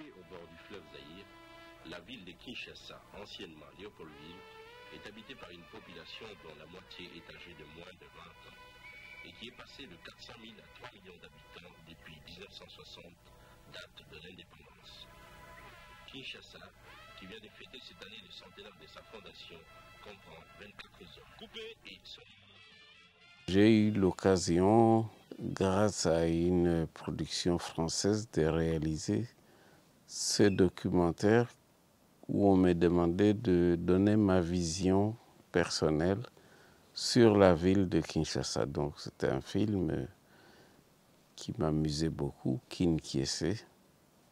Située au bord du fleuve Zaïre, la ville de Kinshasa, anciennement Léopoldville, est habitée par une population dont la moitié est âgée de moins de 20 ans et qui est passée de 400 000 à 3 millions d'habitants depuis 1960, date de l'indépendance. Kinshasa, qui vient de fêter cette année le centenaire de sa fondation, comprend 24 zones coupées et solides. J'ai eu l'occasion, grâce à une production française, de réaliser ce documentaire où on m'a demandé de donner ma vision personnelle sur la ville de Kinshasa. Donc c'était un film qui m'amusait beaucoup, Kin Kiese.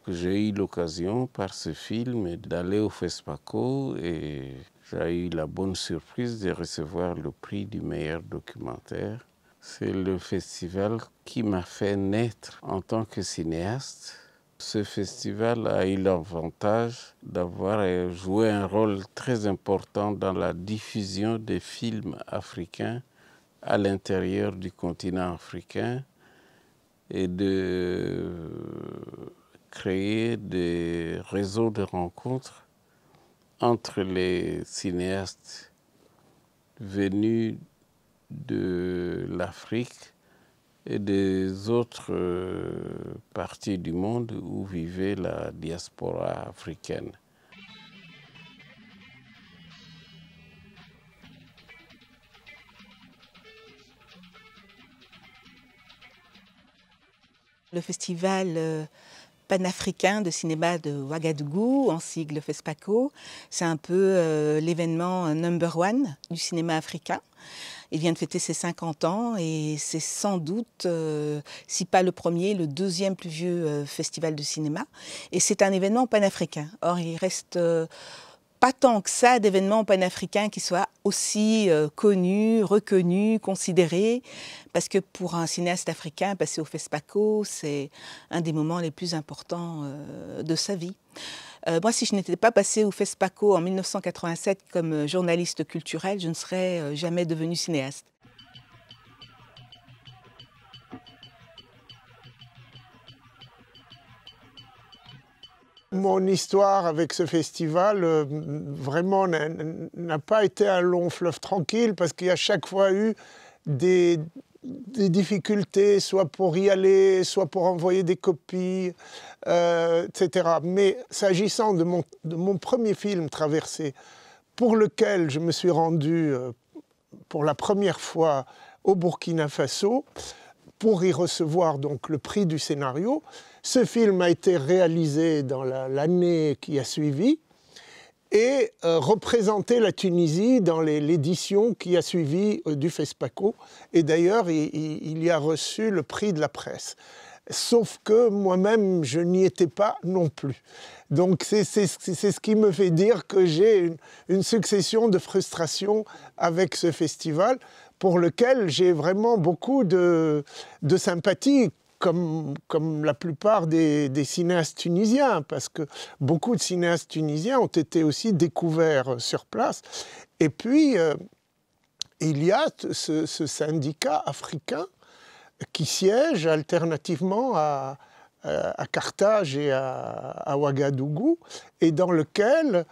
J'ai eu l'occasion par ce film d'aller au FESPACO et j'ai eu la bonne surprise de recevoir le prix du meilleur documentaire. C'est le festival qui m'a fait naître en tant que cinéaste. Ce festival a eu l'avantage d'avoir joué un rôle très important dans la diffusion des films africains à l'intérieur du continent africain et de créer des réseaux de rencontres entre les cinéastes venus de l'Afrique et des autres parties du monde où vivait la diaspora africaine. Le festival panafricain de cinéma de Ouagadougou, en sigle FESPACO, c'est un peu l'événement number one du cinéma africain. Il vient de fêter ses 50 ans et c'est sans doute, si pas le premier, le deuxième plus vieux festival de cinéma. Et c'est un événement panafricain. Or, il reste pas tant que ça d'événements panafricains qui soient aussi connus, reconnus, considérés, parce que pour un cinéaste africain, passer au FESPACO, c'est un des moments les plus importants de sa vie. Moi, si je n'étais pas passée au FESPACO en 1987 comme journaliste culturelle, je ne serais jamais devenue cinéaste. Mon histoire avec ce festival, vraiment, n'a pas été un long fleuve tranquille parce qu'il y a chaque fois eu des difficultés, soit pour y aller, soit pour envoyer des copies, etc. Mais s'agissant de mon premier film, Traversée, pour lequel je me suis rendu pour la première fois au Burkina Faso, pour y recevoir donc le prix du scénario. Ce film a été réalisé dans l'année qui a suivi et représenté la Tunisie dans l'édition qui a suivi du FESPACO. Et d'ailleurs, il y a reçu le prix de la presse. Sauf que moi-même, je n'y étais pas non plus. Donc c'est ce qui me fait dire que j'ai une succession de frustrations avec ce festival pour lequel j'ai vraiment beaucoup de sympathie, comme la plupart des cinéastes tunisiens, parce que beaucoup de cinéastes tunisiens ont été aussi découverts sur place. Et puis, il y a ce syndicat africain qui siège alternativement à Carthage et à Ouagadougou, et dans lequel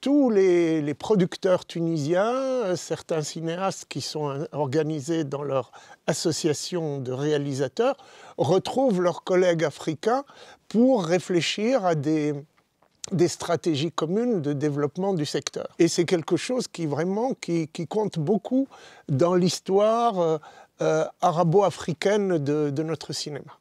tous les producteurs tunisiens, certains cinéastes qui sont organisés dans leur association de réalisateurs, retrouvent leurs collègues africains pour réfléchir à des stratégies communes de développement du secteur. Et c'est quelque chose qui compte beaucoup dans l'histoire arabo-africaine de notre cinéma.